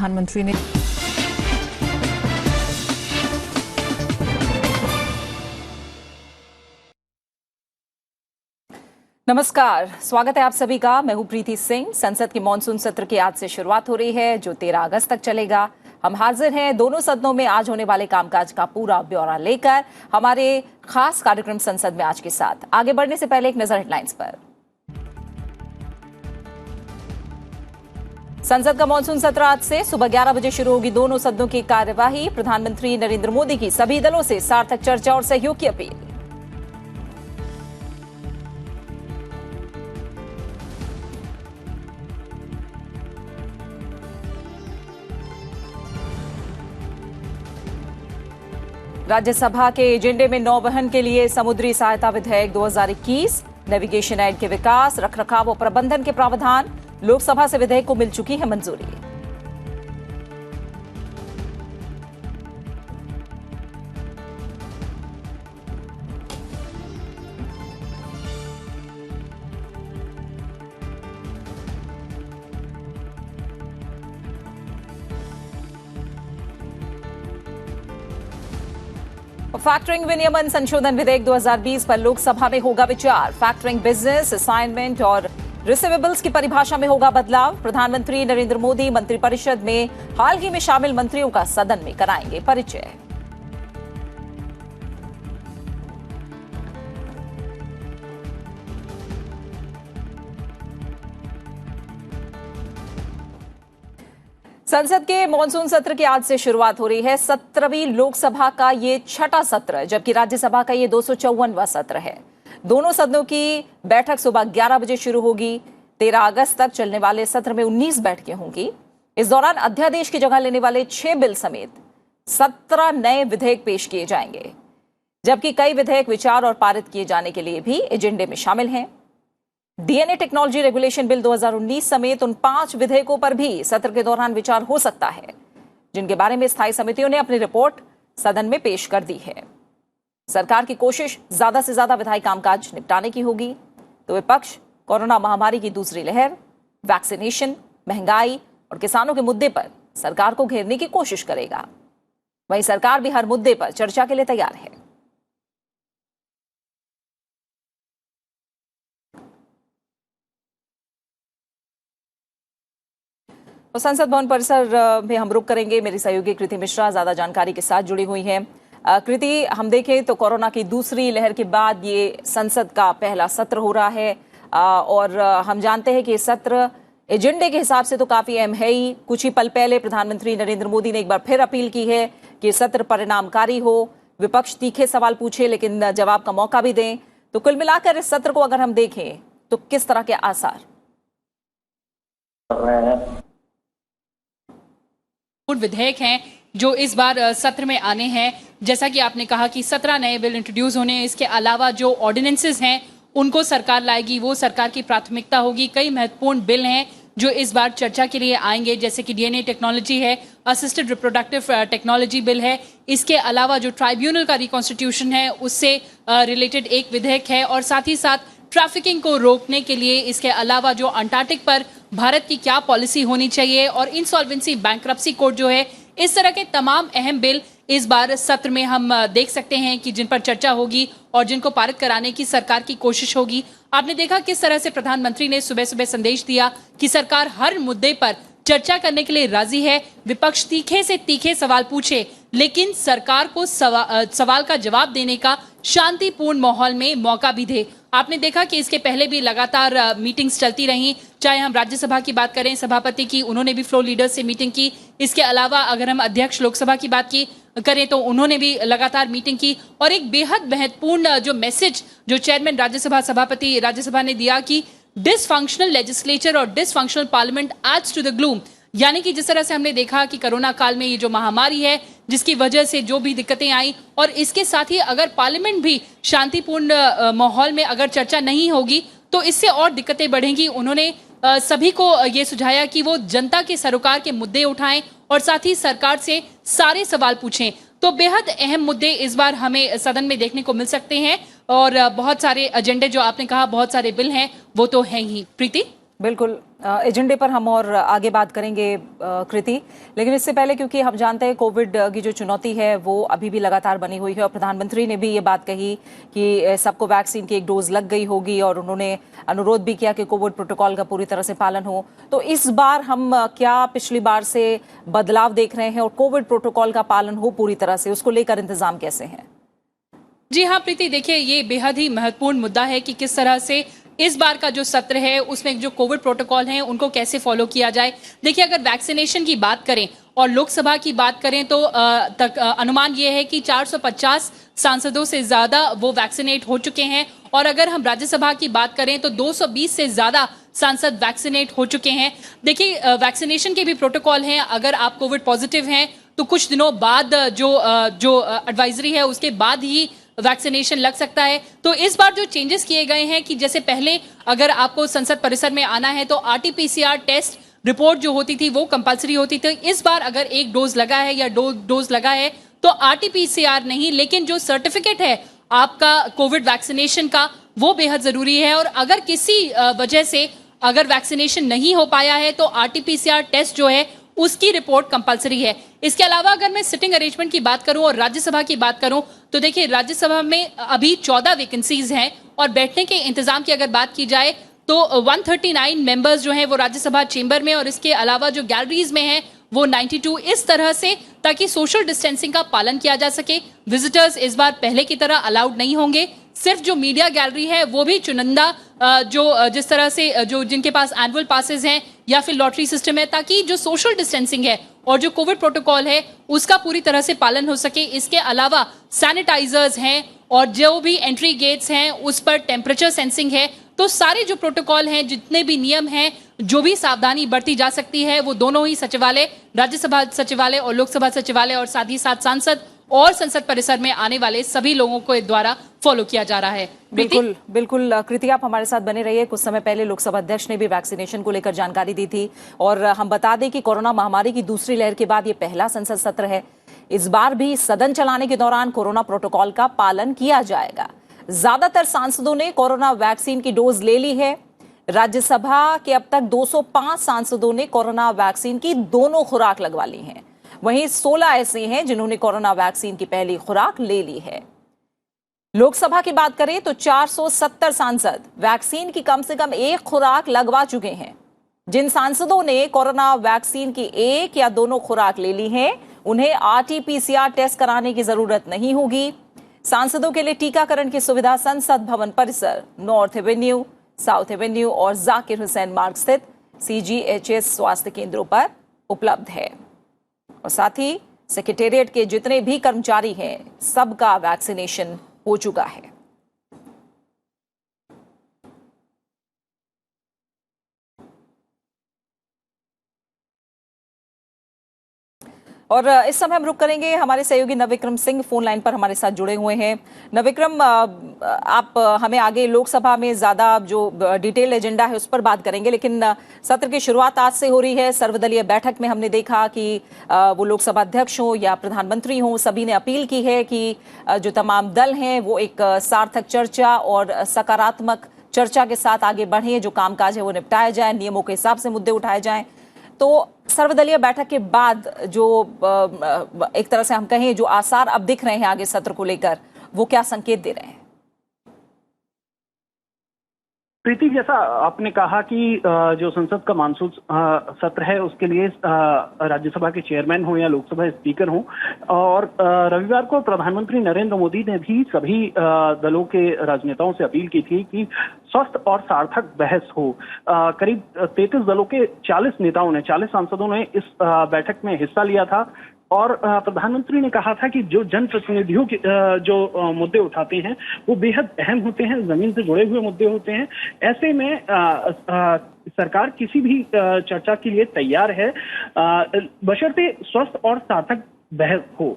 प्रधानमंत्री ने नमस्कार, स्वागत है आप सभी का। मैं हूं प्रीति सिंह। संसद के मानसून सत्र की आज से शुरुआत हो रही है जो 13 अगस्त तक चलेगा। हम हाजिर हैं दोनों सदनों में आज होने वाले कामकाज का पूरा ब्यौरा लेकर हमारे खास कार्यक्रम संसद में आज के साथ। आगे बढ़ने से पहले एक नजर हेडलाइंस पर। संसद का मानसून सत्र आज से सुबह 11 बजे शुरू होगी दोनों सदनों की कार्यवाही। प्रधानमंत्री नरेंद्र मोदी की सभी दलों से सार्थक चर्चा और सहयोग की अपील। राज्यसभा के एजेंडे में नौवहन के लिए समुद्री सहायता विधेयक 2021, नेविगेशन एड के विकास, रखरखाव और प्रबंधन के प्रावधान। लोकसभा से विधेयक को मिल चुकी है मंजूरी। फैक्टरिंग विनियमन संशोधन विधेयक 2020 पर लोकसभा में होगा विचार। फैक्टरिंग बिजनेस, असाइनमेंट और रिसीवेबल्स की परिभाषा में होगा बदलाव। प्रधानमंत्री नरेंद्र मोदी मंत्रिपरिषद में हाल ही में शामिल मंत्रियों का सदन में कराएंगे परिचय। संसद के मानसून सत्र की आज से शुरुआत हो रही है। 17वीं लोकसभा का ये छठा सत्र, जबकि राज्यसभा का ये 254वां सत्र है। दोनों सदनों की बैठक सुबह 11 बजे शुरू होगी। 13 अगस्त तक चलने वाले सत्र में 19 बैठकें होंगी। इस दौरान अध्यादेश की जगह लेने वाले 6 बिल समेत 17 नए विधेयक पेश किए जाएंगे, जबकि कई विधेयक विचार और पारित किए जाने के लिए भी एजेंडे में शामिल हैं। डीएनए टेक्नोलॉजी रेगुलेशन बिल 2019 समेत उन 5 विधेयकों पर भी सत्र के दौरान विचार हो सकता है, जिनके बारे में स्थायी समितियों ने अपनी रिपोर्ट सदन में पेश कर दी है। सरकार की कोशिश ज्यादा से ज्यादा विधायी कामकाज निपटाने की होगी, तो विपक्ष कोरोना महामारी की दूसरी लहर, वैक्सीनेशन, महंगाई और किसानों के मुद्दे पर सरकार को घेरने की कोशिश करेगा। वहीं सरकार भी हर मुद्दे पर चर्चा के लिए तैयार है। तो संसद भवन परिसर में हम रुक करेंगे। मेरी सहयोगी कृति मिश्रा ज्यादा जानकारी के साथ जुड़ी हुई हैं। कृति, हम देखें तो कोरोना की दूसरी लहर के बाद ये संसद का पहला सत्र हो रहा है और हम जानते हैं कि सत्र एजेंडे के हिसाब से तो काफी अहम है ही। कुछ ही पल पहले प्रधानमंत्री नरेंद्र मोदी ने एक बार फिर अपील की है कि सत्र परिणामकारी हो, विपक्ष तीखे सवाल पूछे लेकिन जवाब का मौका भी दें। तो कुल मिलाकर इस सत्र को अगर हम देखें तो किस तरह के आसार विधेयक हैं जो इस बार सत्र में आने हैं। जैसा कि आपने कहा कि 17 नए बिल इंट्रोड्यूस होने हैं। इसके अलावा जो ऑर्डिनेंसेस हैं उनको सरकार लाएगी, वो सरकार की प्राथमिकता होगी। कई महत्वपूर्ण बिल हैं जो इस बार चर्चा के लिए आएंगे, जैसे कि डीएनए टेक्नोलॉजी है, असिस्टेड रिप्रोडक्टिव टेक्नोलॉजी बिल है। इसके अलावा जो ट्राइब्यूनल का रिकॉन्स्टिट्यूशन है उससे रिलेटेड एक विधेयक है, और साथ ही साथ ट्रैफिकिंग को रोकने के लिए इसके अलावा जो अंटार्कटिक पर भारत की क्या पॉलिसी होनी चाहिए, और इंसॉल्वेंसी बैंक्रप्सी कोड जो है, इस तरह के तमाम अहम बिल इस बार सत्र में हम देख सकते हैं कि जिन पर चर्चा होगी और जिनको पारित कराने की सरकार की कोशिश होगी। आपने देखा किस तरह से प्रधानमंत्री ने सुबह सुबह संदेश दिया कि सरकार हर मुद्दे पर चर्चा करने के लिए राजी है। विपक्ष तीखे से तीखे सवाल पूछे लेकिन सरकार को सवाल का जवाब देने का शांतिपूर्ण माहौल में मौका भी दे। आपने देखा कि इसके पहले भी लगातार मीटिंग्स चलती रहीं, चाहे हम राज्यसभा की बात करें, सभापति की, उन्होंने भी फ्लोर लीडर्स से मीटिंग की। इसके अलावा अगर हम अध्यक्ष लोकसभा की बात की करें तो उन्होंने भी लगातार मीटिंग की। और एक बेहद महत्वपूर्ण जो मैसेज जो चेयरमैन राज्यसभा, सभापति राज्यसभा ने दिया कि डिसफंक्शनल लेजिस्लेचर और dysfunctional parliament adds to the gloom, यानी कि जिस तरह से हमने देखा कि कोरोना काल में ये जो महामारी है जिसकी वजह से जो भी दिक्कतें आई, और इसके साथ ही अगर पार्लियामेंट भी शांतिपूर्ण माहौल में अगर चर्चा नहीं होगी तो इससे और दिक्कतें बढ़ेंगी। उन्होंने सभी को ये सुझाया कि वो जनता के सरोकार के मुद्दे उठाएं और साथ ही सरकार से सारे सवाल पूछें। तो बेहद अहम मुद्दे इस बार हमें सदन में देखने को मिल सकते हैं और बहुत सारे एजेंडे जो आपने कहा, बहुत सारे बिल हैं वो तो हैं ही। प्रीति। बिल्कुल। एजेंडे पर हम और आगे बात करेंगे कृति, लेकिन इससे पहले क्योंकि हम जानते हैं कोविड की जो चुनौती है वो अभी भी लगातार बनी हुई है और प्रधानमंत्री ने भी ये बात कही कि सबको वैक्सीन की एक डोज लग गई होगी और उन्होंने अनुरोध भी किया कि कोविड प्रोटोकॉल का पूरी तरह से पालन हो। तो इस बार हम क्या पिछली बार से बदलाव देख रहे हैं और कोविड प्रोटोकॉल का पालन हो पूरी तरह से, उसको लेकर इंतजाम कैसे हैं? जी हाँ प्रीति, देखिए ये बेहद ही महत्वपूर्ण मुद्दा है कि किस तरह से इस बार का जो सत्र है उसमें जो कोविड प्रोटोकॉल है उनको कैसे फॉलो किया जाए। देखिए अगर वैक्सीनेशन की बात करें और लोकसभा की बात करें तो अनुमान ये है कि 450 सांसदों से ज्यादा वो वैक्सीनेट हो चुके हैं और अगर हम राज्यसभा की बात करें तो 220 से ज्यादा सांसद वैक्सीनेट हो चुके हैं। देखिए वैक्सीनेशन के भी प्रोटोकॉल हैं, अगर आप कोविड पॉजिटिव हैं तो कुछ दिनों बाद जो एडवाइजरी है उसके बाद ही वैक्सीनेशन लग सकता है। तो इस बार जो चेंजेस किए गए हैं कि जैसे पहले अगर आपको संसद परिसर में आना है तो आरटीपीसीआर टेस्ट रिपोर्ट जो होती थी वो कंपलसरी होती थी। इस बार अगर एक डोज लगा है या डोज लगा है तो आरटीपीसीआर नहीं, लेकिन जो सर्टिफिकेट है आपका कोविड वैक्सीनेशन का वो बेहद जरूरी है। और अगर किसी वजह से अगर वैक्सीनेशन नहीं हो पाया है तो आरटीपीसीआर टेस्ट जो है उसकी रिपोर्ट कंपलसरी है। इसके अलावा अगर मैं सिटिंग अरेंजमेंट की बात करूं और राज्यसभा की बात करूं तो देखिए राज्यसभा में अभी 14 वैकेंसीज हैं और बैठने के इंतजाम की अगर बात की जाए तो 139 मेंबर्स जो हैं वो राज्यसभा चेंबर में और इसके अलावा जो गैलरीज में हैं वो 92, इस तरह से ताकि सोशल डिस्टेंसिंग का पालन किया जा सके। विजिटर्स इस बार पहले की तरह अलाउड नहीं होंगे, सिर्फ जो मीडिया गैलरी है वो भी चुनिंदा जो जिस तरह से जो जिनके पास एनुअल पासेस हैं या फिर लॉटरी सिस्टम है, ताकि जो सोशल डिस्टेंसिंग है और जो कोविड प्रोटोकॉल है उसका पूरी तरह से पालन हो सके। इसके अलावा सैनिटाइजर्स हैं और जो भी एंट्री गेट्स हैं उस पर टेम्परेचर सेंसिंग है। तो सारे जो प्रोटोकॉल हैं, जितने भी नियम हैं, जो भी सावधानी बरती जा सकती है वो दोनों ही सचिवालय, राज्यसभा सचिवालय और लोकसभा सचिवालय और साथ ही साथ सांसद और संसद परिसर में आने वाले सभी लोगों को द्वारा फॉलो किया जा रहा है। बिल्कुल बिल्कुल कृति, आप हमारे साथ बने रहिए। कुछ समय पहले लोकसभा अध्यक्ष ने भी वैक्सीनेशन को लेकर जानकारी दी थी और हम बता दें कि कोरोना महामारी की दूसरी लहर के बाद ये पहला संसद सत्र है। इस बार भी सदन चलाने के दौरान कोरोना प्रोटोकॉल का पालन किया जाएगा। ज्यादातर सांसदों ने कोरोना वैक्सीन की डोज ले ली है। राज्यसभा के अब तक 205 सांसदों ने कोरोना वैक्सीन की दोनों खुराक लगवा ली हैं। वहीं 16 ऐसे हैं जिन्होंने कोरोना वैक्सीन की पहली खुराक ले ली है। लोकसभा की बात करें तो 470 सांसद वैक्सीन की कम से कम एक खुराक लगवा चुके हैं। जिन सांसदों ने कोरोना वैक्सीन की एक या दोनों खुराक ले ली है उन्हें आरटीपीसीआर टेस्ट कराने की जरूरत नहीं होगी। सांसदों के लिए टीकाकरण की सुविधा संसद भवन परिसर, नॉर्थ एवेन्यू, साउथ एवेन्यू और जाकिर हुसैन मार्ग स्थित सीजीएचएस स्वास्थ्य केंद्रों पर उपलब्ध है। और साथ ही सेक्रेटेरिएट के जितने भी कर्मचारी हैं सबका वैक्सीनेशन हो चुका है। और इस समय हम रुक करेंगे, हमारे सहयोगी नवविक्रम सिंह फोन लाइन पर हमारे साथ जुड़े हुए हैं। नवविक्रम, आप हमें आगे लोकसभा में ज्यादा जो डिटेल एजेंडा है उस पर बात करेंगे, लेकिन सत्र की शुरुआत आज से हो रही है। सर्वदलीय बैठक में हमने देखा कि वो लोकसभा अध्यक्ष हो या प्रधानमंत्री हो, सभी ने अपील की है कि जो तमाम दल हैं वो एक सार्थक चर्चा और सकारात्मक चर्चा के साथ आगे बढ़ें, जो कामकाज है वो निपटाया जाए, नियमों के हिसाब से मुद्दे उठाए जाएं। तो सर्वदलीय बैठक के बाद जो एक तरह से हम कहें जो आसार अब दिख रहे हैं आगे सत्र को लेकर, वो क्या संकेत दे रहे हैं? प्रीति, जैसा आपने कहा कि जो संसद का मानसून सत्र है उसके लिए राज्यसभा के चेयरमैन हो या लोकसभा स्पीकर हो, और रविवार को प्रधानमंत्री नरेंद्र मोदी ने भी सभी दलों के राजनेताओं से अपील की थी कि स्वस्थ और सार्थक बहस हो। करीब 33 दलों के 40 सांसदों ने इस बैठक में हिस्सा लिया था और प्रधानमंत्री ने कहा था कि जो जनप्रतिनिधियों के जो मुद्दे उठाते हैं वो बेहद अहम होते हैं, जमीन से जुड़े हुए मुद्दे होते हैं। ऐसे में सरकार किसी भी चर्चा के लिए तैयार है, बशर्ते स्वस्थ और सार्थक बहस हो।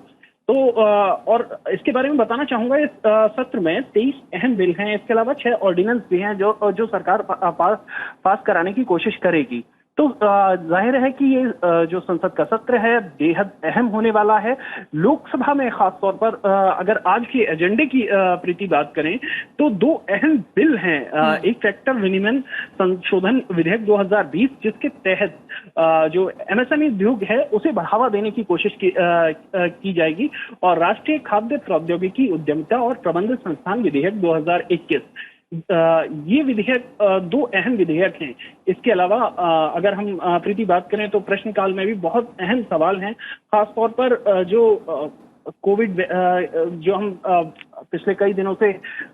तो और इसके बारे में बताना चाहूंगा, इस सत्र में 23 अहम बिल हैं। इसके अलावा 6 ऑर्डिनेंस भी हैं जो सरकार पास कराने की कोशिश करेगी। तो जाहिर है कि ये जो संसद का सत्र है बेहद अहम होने वाला है। लोकसभा में खास तौर पर अगर आज के एजेंडे की प्रीति बात करें तो दो अहम बिल हैं। एक फैक्टर विनिमय संशोधन विधेयक 2020 जिसके तहत जो एमएसएमई उद्योग है उसे बढ़ावा देने की कोशिश की जाएगी, और राष्ट्रीय खाद्य प्रौद्योगिकी उद्यमिता और प्रबंध संस्थान विधेयक 2021। ये विधेयक दो अहम विधेयक हैं। इसके अलावा अगर हम प्रीति बात करें तो प्रश्नकाल में भी बहुत अहम सवाल हैं, खासतौर पर जो कोविड जो हम पिछले कई दिनों से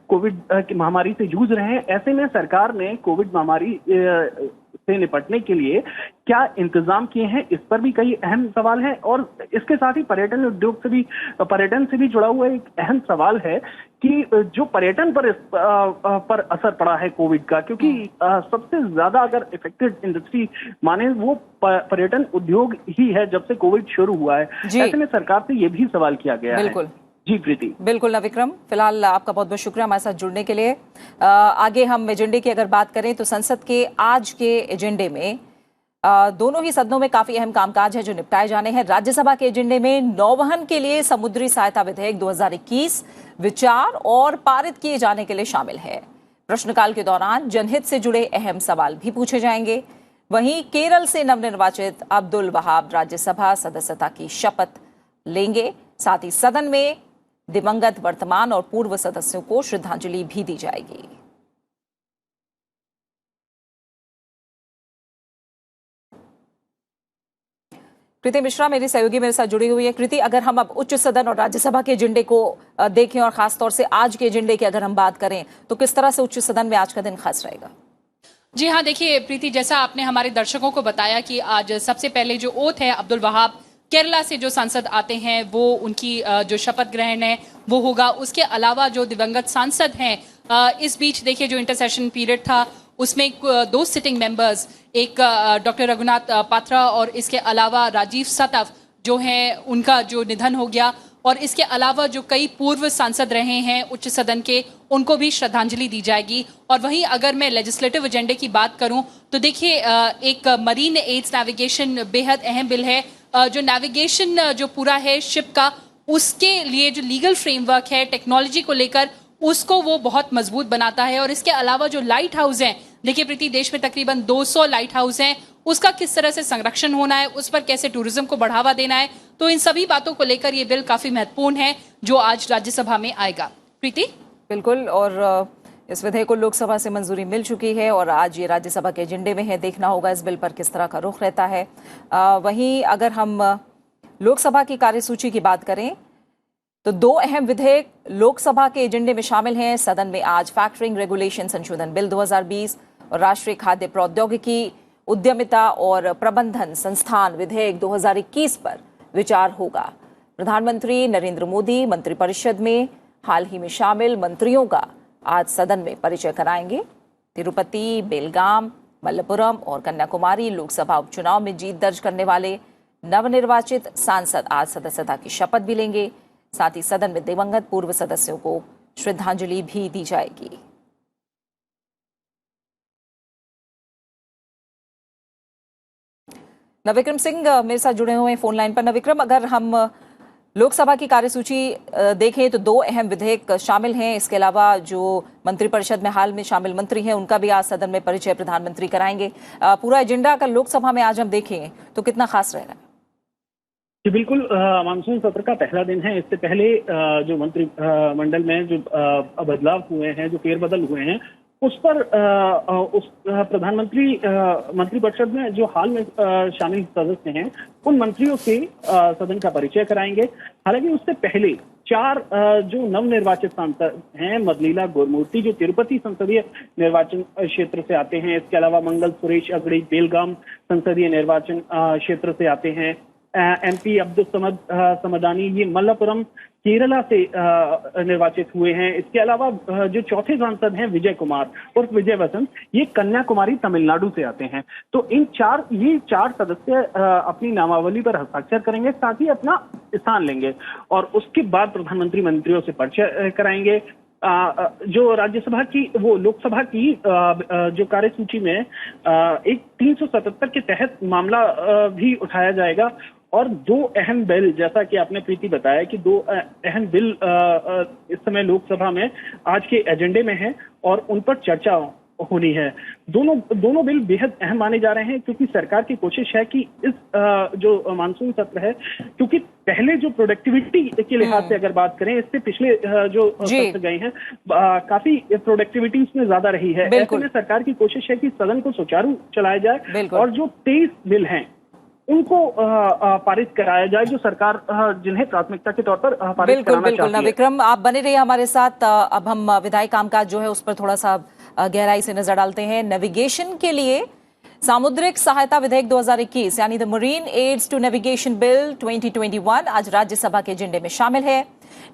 कोविड की महामारी से जूझ रहे हैं, ऐसे में सरकार ने कोविड महामारी से निपटने के लिए क्या इंतजाम किए हैं, इस पर भी कई अहम सवाल हैं। और इसके साथ ही पर्यटन उद्योग से भी, पर्यटन से भी जुड़ा हुआ एक अहम सवाल है कि जो पर्यटन पर असर पड़ा है कोविड का, क्योंकि सबसे ज्यादा अगर इफेक्टेड इंडस्ट्री माने वो पर्यटन उद्योग ही है जब से कोविड शुरू हुआ है। ऐसे में सरकार से ये भी सवाल किया गया है। बिल्कुल जी प्रीति। बिल्कुल नविक्रम, फिलहाल आपका बहुत बहुत शुक्रिया हमारे साथ जुड़ने के लिए। आगे हम एजेंडे की अगर बात करें तो संसद के आज के एजेंडे में दोनों ही सदनों में काफी अहम कामकाज है जो निपटाए जाने हैं। राज्यसभा के एजेंडे में नौवहन के लिए समुद्री सहायता विधेयक 2021 विचार और पारित किए जाने के लिए शामिल है। प्रश्नकाल के दौरान जनहित से जुड़े अहम सवाल भी पूछे जाएंगे। वहीं केरल से नवनिर्वाचित अब्दुल वहाब राज्यसभा सदस्यता की शपथ लेंगे। साथ ही सदन में दिवंगत वर्तमान और पूर्व सदस्यों को श्रद्धांजलि भी दी जाएगी। कृति मिश्रा मेरी सहयोगी मेरे साथ जुड़ी हुई है। कृति, अगर हम अब उच्च सदन और राज्यसभा के एजेंडे को देखें और खासतौर से आज के एजेंडे की अगर हम बात करें तो किस तरह से उच्च सदन में आज का दिन खास रहेगा? जी हाँ, देखिए प्रीति, जैसा आपने हमारे दर्शकों को बताया कि आज सबसे पहले जो ओथ है अब्दुल वहाब केरला से जो सांसद आते हैं वो उनकी जो शपथ ग्रहण है वो होगा। उसके अलावा जो दिवंगत सांसद हैं, इस बीच देखिए जो इंटरसेशन पीरियड था उसमें दो सिटिंग मेंबर्स, एक डॉक्टर रघुनाथ पात्रा और इसके अलावा राजीव सतव जो हैं उनका जो निधन हो गया। और इसके अलावा जो कई पूर्व सांसद रहे हैं उच्च सदन के, उनको भी श्रद्धांजलि दी जाएगी। और वहीं अगर मैं लेजिस्लेटिव एजेंडे की बात करूं तो देखिए एक मरीन एड्स नेविगेशन बेहद अहम बिल है। जो नेविगेशन जो पूरा है शिप का, उसके लिए जो लीगल फ्रेमवर्क है टेक्नोलॉजी को लेकर, उसको वो बहुत मजबूत बनाता है। और इसके अलावा जो लाइट हाउस हैं, देखिए प्रीति, देश में तकरीबन 200 लाइट हाउस हैं, उसका किस तरह से संरक्षण होना है, उस पर कैसे टूरिज्म को बढ़ावा देना है, तो इन सभी बातों को लेकर ये बिल काफी महत्वपूर्ण है जो आज राज्यसभा में आएगा। प्रीति? बिल्कुल, और इस विधेयक को लोकसभा से मंजूरी मिल चुकी है और आज ये राज्यसभा के एजेंडे में है। देखना होगा इस बिल पर किस तरह का रुख रहता है। वहीं अगर हम लोकसभा की कार्यसूची की बात करें तो दो अहम विधेयक लोकसभा के एजेंडे में शामिल हैं। सदन में आज फैक्टरिंग रेगुलेशन संशोधन बिल 2020 और राष्ट्रीय खाद्य प्रौद्योगिकी उद्यमिता और प्रबंधन संस्थान विधेयक 2021 पर विचार होगा। प्रधानमंत्री नरेंद्र मोदी मंत्रिपरिषद में हाल ही में शामिल मंत्रियों का आज सदन में परिचय कराएंगे। तिरुपति, बेलगाम, मल्लपुरम और कन्याकुमारी लोकसभा उपचुनाव में जीत दर्ज करने वाले नवनिर्वाचित सांसद आज सदस्यता की शपथ भी लेंगे। साथ ही सदन में दिवंगत पूर्व सदस्यों को श्रद्धांजलि भी दी जाएगी। नविक्रम सिंह मेरे साथ जुड़े हुए हैं फोन लाइन पर। नविक्रम, अगर हम लोकसभा की कार्यसूची देखें तो दो अहम विधेयक शामिल हैं। इसके अलावा जो मंत्रिपरिषद में हाल में शामिल मंत्री हैं उनका भी आज सदन में परिचय प्रधानमंत्री कराएंगे। पूरा एजेंडा अगर लोकसभा में आज हम देखें तो कितना खास रहेगा? जी बिल्कुल, मानसून सत्र का पहला दिन है। इससे पहले जो मंत्रिमंडल में जो बदलाव हुए हैं, जो फेरबदल हुए हैं, उस पर उस प्रधानमंत्री मंत्रिपरिषद में जो हाल में शामिल सदस्य हैं उन मंत्रियों से सदन का परिचय कराएंगे। हालांकि उससे पहले चार जो नवनिर्वाचित सांसद हैं, मदलीला गुरमूर्ति जो तिरुपति संसदीय निर्वाचन क्षेत्र से आते हैं, इसके अलावा मंगल सुरेश अगड़ी बेलगाम संसदीय निर्वाचन क्षेत्र से आते हैं, एमपी अब्दुल समदानी ये मल्लपुरम केरला से निर्वाचित हुए हैं। इसके अलावा जो चौथे सांसद हैं विजय कुमार और विजय वसंत, ये कन्याकुमारी तमिलनाडु से आते हैं। तो ये चार सदस्य अपनी नामावली पर हस्ताक्षर करेंगे, साथ ही अपना स्थान लेंगे और उसके बाद प्रधानमंत्री मंत्रियों से परिचय कराएंगे। जो राज्यसभा की वो लोकसभा की जो कार्यसूची में एक 377 के तहत मामला भी उठाया जाएगा और दो अहम बिल, जैसा कि आपने प्रीति बताया कि दो अहम बिल इस समय लोकसभा में आज के एजेंडे में है और उन पर चर्चा होनी है। दोनों बिल बेहद अहम माने जा रहे हैं क्योंकि सरकार की कोशिश है कि इस जो मानसून सत्र है, क्योंकि पहले जो प्रोडक्टिविटी के लिहाज से अगर बात करें, इससे पिछले जो सत्र गए हैं काफी प्रोडक्टिविटी इसमें ज्यादा रही है। ऐसे में सरकार की कोशिश है कि सदन को सुचारू चलाया जाए और जो 23 बिल हैं उनको पारित कराया जाए जो सरकार जिन्हें प्राथमिकता के तौर पर पारित कराना चाहती है। विक्रम, आप बने रहिए हमारे साथ। अब हम विधायी कामकाज जो है उस पर थोड़ा सा गहराई से नजर डालते हैं। नेविगेशन के लिए सामुद्रिक सहायता विधेयक 2021 यानी the marine aids to navigation bill 2021 आज राज्यसभा के एजेंडे में शामिल है।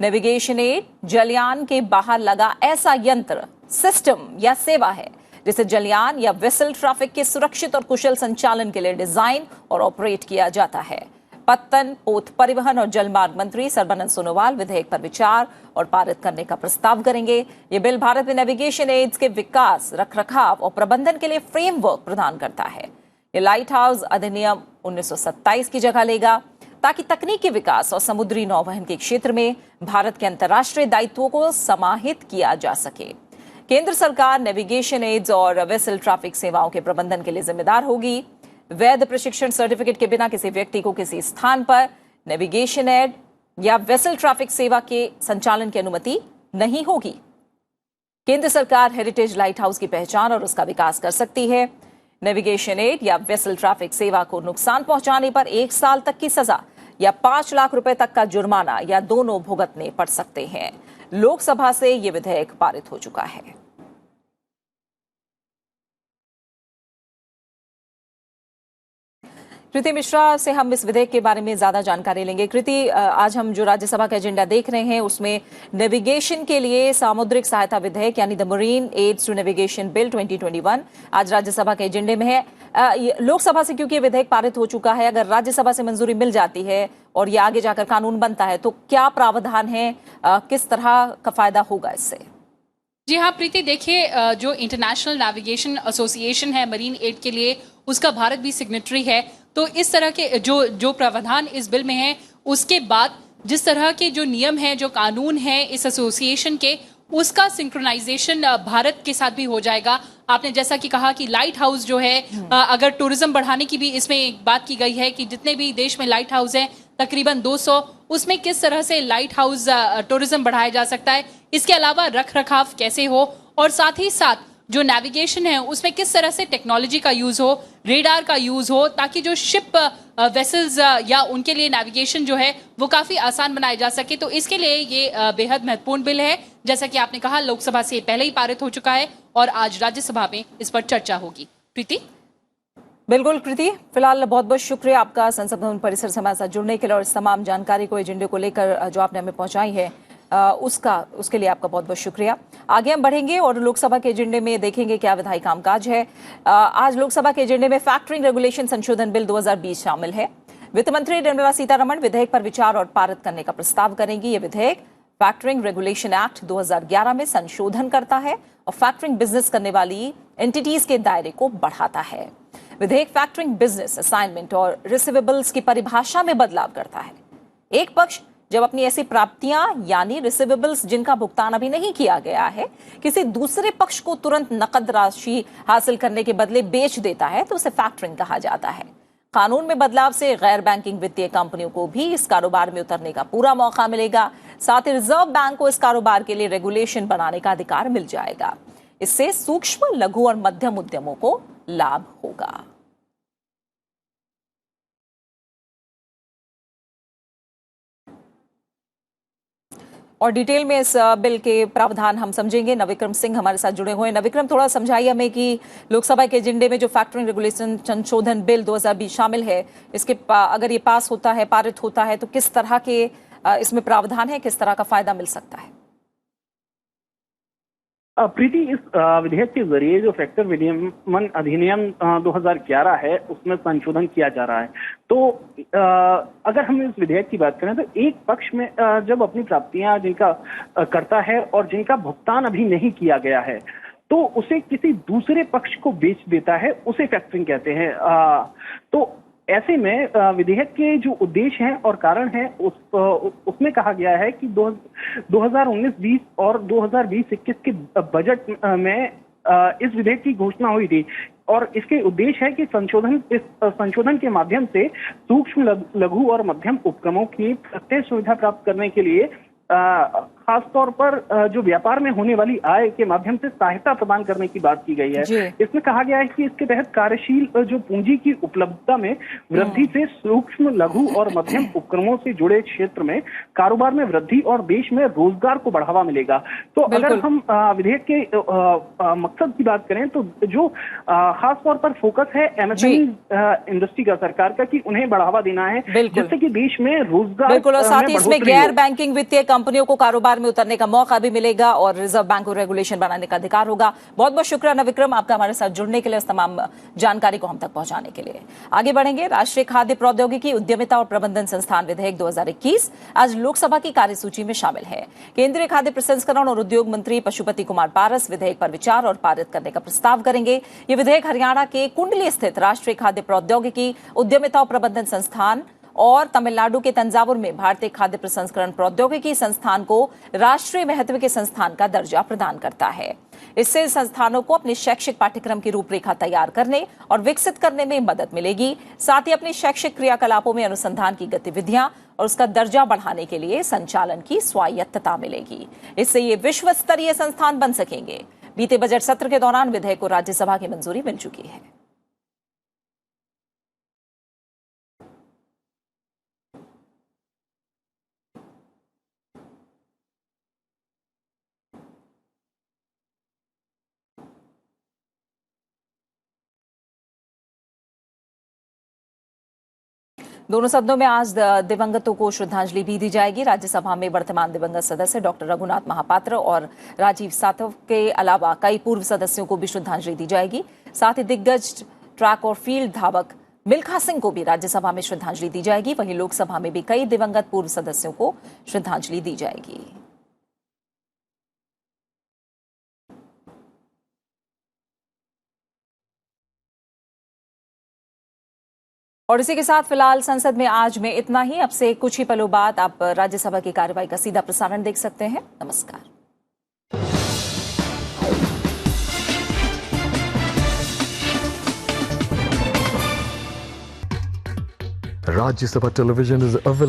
नेविगेशन एड जलयान के बाहर लगा ऐसा यंत्र, सिस्टम या सेवा है जिसे जलयान या वेसल ट्रैफिक के सुरक्षित और कुशल संचालन के लिए डिजाइन और ऑपरेट किया जाता है। पत्तन, पोत परिवहन और जलमार्ग मंत्री सर्बानंद सोनोवाल विधेयक पर विचार और पारित करने का प्रस्ताव करेंगे। ये बिल भारत में नेविगेशन एड्स के विकास, रखरखाव और प्रबंधन के लिए फ्रेमवर्क प्रदान करता है। ये लाइट हाउस अधिनियम 1927 की जगह लेगा ताकि तकनीकी विकास और समुद्री नौवहन के क्षेत्र में भारत के अंतर्राष्ट्रीय दायित्वों को समाहित किया जा सके। केंद्र सरकार नेविगेशन एड्स और वेसल ट्रैफिक सेवाओं के प्रबंधन के लिए जिम्मेदार होगी। वैध प्रशिक्षण सर्टिफिकेट के बिना किसी व्यक्ति को किसी स्थान पर नेविगेशन एड या वेसल ट्रैफिक सेवा के संचालन की अनुमति नहीं होगी। केंद्र सरकार हेरिटेज लाइट हाउस की पहचान और उसका विकास कर सकती है। नेविगेशन एड या वेसल ट्रैफिक सेवा को नुकसान पहुंचाने पर 1 साल तक की सजा या 5 लाख रुपए तक का जुर्माना या दोनों भुगतने पड़ सकते हैं। लोकसभा से यह विधेयक पारित हो चुका है। कृति मिश्रा से हम इस विधेयक के बारे में ज्यादा जानकारी लेंगे। कृति, आज हम जो राज्यसभा का एजेंडा देख रहे हैं उसमें नेविगेशन के लिए सामुद्रिक सहायता विधेयक यानी the marine aids to navigation bill 2021 आज राज्यसभा के एजेंडे में है। लोकसभा से क्योंकि विधेयक पारित हो चुका है, अगर राज्यसभा से मंजूरी मिल जाती है और ये आगे जाकर कानून बनता है तो क्या प्रावधान है, किस तरह का फायदा होगा इससे? जी हाँ प्रीति, देखिए जो इंटरनेशनल नेविगेशन एसोसिएशन है मरीन एड के लिए, उसका भारत भी सिग्नेटरी है। तो इस तरह के जो प्रावधान इस बिल में है, उसके बाद जिस तरह के जो नियम है, जो कानून है इस एसोसिएशन के, उसका सिंक्रोनाइजेशन भारत के साथ भी हो जाएगा। आपने जैसा कि कहा कि लाइट हाउस जो है, अगर टूरिज्म बढ़ाने की भी इसमें एक बात की गई है कि जितने भी देश में लाइट हाउस हैं तकरीबन 200, उसमें किस तरह से लाइट हाउस टूरिज्म बढ़ाया जा सकता है, इसके अलावा रख रखाव कैसे हो और साथ ही साथ जो नेविगेशन है उसमें किस तरह से टेक्नोलॉजी का यूज हो, रेडार का यूज हो, ताकि जो शिप वेसल्स या उनके लिए नेविगेशन जो है वो काफी आसान बनाया जा सके। तो इसके लिए ये बेहद महत्वपूर्ण बिल है। जैसा कि आपने कहा, लोकसभा से पहले ही पारित हो चुका है और आज राज्यसभा में इस पर चर्चा होगी। प्रीति? बिल्कुल कृति, फिलहाल बहुत बहुत शुक्रिया आपका संसद भवन परिसर से हमारे साथ जुड़ने के लिए और इस तमाम जानकारी को, एजेंडे को लेकर जो आपने हमें पहुंचाई है उसके लिए आपका बहुत बहुत शुक्रिया। आगे हम बढ़ेंगे और लोकसभा के एजेंडे में देखेंगे क्या विधायी कामकाज है। आज लोकसभा के एजेंडे में फैक्टरिंग रेगुलेशन संशोधन बिल 2020 शामिल है। वित्त मंत्री निर्मला सीतारमण विधेयक पर विचार और पारित करने का प्रस्ताव करेंगी। ये विधेयक फैक्टरिंग रेगुलेशन एक्ट 2011 में संशोधन करता है और फैक्टरिंग बिजनेस करने वाली एंटिटीज के दायरे को बढ़ाता है। विधेयक फैक्टरिंग बिजनेस, असाइनमेंट और रिसीवेबल्स की परिभाषा में बदलाव करता है। एक पक्ष जब अपनी ऐसी प्राप्तियां यानी रिसीवेबल्स जिनका भुगतान अभी नहीं किया गया है किसी दूसरे पक्ष को तुरंत नकद राशि हासिल करने के बदले बेच देता है तो उसे फैक्टरिंग कहा जाता है। कानून में बदलाव से गैर बैंकिंग वित्तीय कंपनियों को भी इस कारोबार में उतरने का पूरा मौका मिलेगा। साथ ही रिजर्व बैंक को इस कारोबार के लिए रेगुलेशन बनाने का अधिकार मिल जाएगा। इससे सूक्ष्म, लघु और मध्यम उद्यमों को लाभ होगा। और डिटेल में इस बिल के प्रावधान हम समझेंगे। नवविक्रम सिंह हमारे साथ जुड़े हुए हैं। नवविक्रम, थोड़ा समझाइए हमें कि लोकसभा के एजेंडे में जो फैक्टरिंग रेगुलेशन संशोधन बिल 2020 शामिल है, इसके अगर ये पास होता है, पारित होता है तो किस तरह के इसमें प्रावधान है, किस तरह का फायदा मिल सकता है? प्रीति, इस विधेयक के जरिए जो फैक्टर विनियमन अधिनियम 2011 है उसमें संशोधन किया जा रहा है। तो अगर हम इस विधेयक की बात करें तो एक पक्ष में जब अपनी प्राप्तियां जिनका करता है और जिनका भुगतान अभी नहीं किया गया है तो उसे किसी दूसरे पक्ष को बेच देता है, उसे फैक्टरिंग कहते हैं। तो ऐसे में विधेयक के जो उद्देश्य हैं और कारण हैं उसमें कहा गया है कि 2019-20 और 2020-21 के बजट में इस विधेयक की घोषणा हुई थी और इसके उद्देश्य है कि इस संशोधन के माध्यम से सूक्ष्म, लघु और मध्यम उपक्रमों की प्रत्यक्ष सुविधा प्राप्त करने के लिए खास तौर पर जो व्यापार में होने वाली आय के माध्यम से सहायता प्रदान करने की बात की गई है। इसमें कहा गया है कि इसके तहत कार्यशील जो पूंजी की उपलब्धता में वृद्धि से सूक्ष्म, लघु और मध्यम उपक्रमों से जुड़े क्षेत्र में कारोबार में वृद्धि और देश में रोजगार को बढ़ावा मिलेगा। तो अगर हम विधेयक के मकसद की बात करें तो जो खास तौर पर फोकस है एमएसएमई इंडस्ट्री का सरकार का कि उन्हें बढ़ावा देना है जिससे कि देश में रोजगार बिल्कुल, और साथ ही इसमें गैर बैंकिंग वित्तीय कंपनियों को कारोबार में उतरने का मौका भी मिलेगा और रिजर्व बैंक को रेगुलेशन बनाने का अधिकार होगा। बहुत बहुत शुक्रिया नविक्रम, आपका हमारे साथ जुड़ने के लिए, उस तमाम जानकारी को हम तक पहुंचाने के लिए। आगे बढ़ेंगे। राष्ट्रीय खाद्य प्रौद्योगिकी उद्यमिता और प्रबंधन संस्थान विधेयक 2021 आज लोकसभा की कार्यसूची में शामिल है। केंद्रीय खाद्य प्रसंस्करण और उद्योग मंत्री पशुपति कुमार पारस विधेयक पर विचार और पारित करने का प्रस्ताव करेंगे। ये विधेयक हरियाणा के कुंडली स्थित राष्ट्रीय खाद्य प्रौद्योगिकी उद्यमिता और प्रबंधन संस्थान और तमिलनाडु के तंजावुर में भारतीय खाद्य प्रसंस्करण प्रौद्योगिकी संस्थान को राष्ट्रीय महत्व के संस्थान का दर्जा प्रदान करता है। इससे संस्थानों को अपने शैक्षिक पाठ्यक्रम की रूपरेखा तैयार करने और विकसित करने में मदद मिलेगी। साथ ही अपने शैक्षिक क्रियाकलापों में अनुसंधान की गतिविधियां और उसका दर्जा बढ़ाने के लिए संचालन की स्वायत्तता मिलेगी। इससे ये विश्व स्तरीय संस्थान बन सकेंगे। बीते बजट सत्र के दौरान विधेयक को राज्यसभा की मंजूरी मिल चुकी है। दोनों सदनों में आज दिवंगतों को श्रद्धांजलि भी दी जाएगी। राज्यसभा में वर्तमान दिवंगत सदस्य डॉक्टर रघुनाथ महापात्र और राजीव सातव के अलावा कई पूर्व सदस्यों को भी श्रद्धांजलि दी जाएगी। साथ ही दिग्गज ट्रैक और फील्ड धावक मिल्खा सिंह को भी राज्यसभा में श्रद्धांजलि दी जाएगी। वहीं लोकसभा में भी कई दिवंगत पूर्व सदस्यों को श्रद्धांजलि दी जाएगी। और इसी के साथ फिलहाल संसद में आज में इतना ही। अब से कुछ ही पलों बाद आप राज्यसभा की कार्यवाही का सीधा प्रसारण देख सकते हैं। नमस्कार। Rajya Sabha Television is available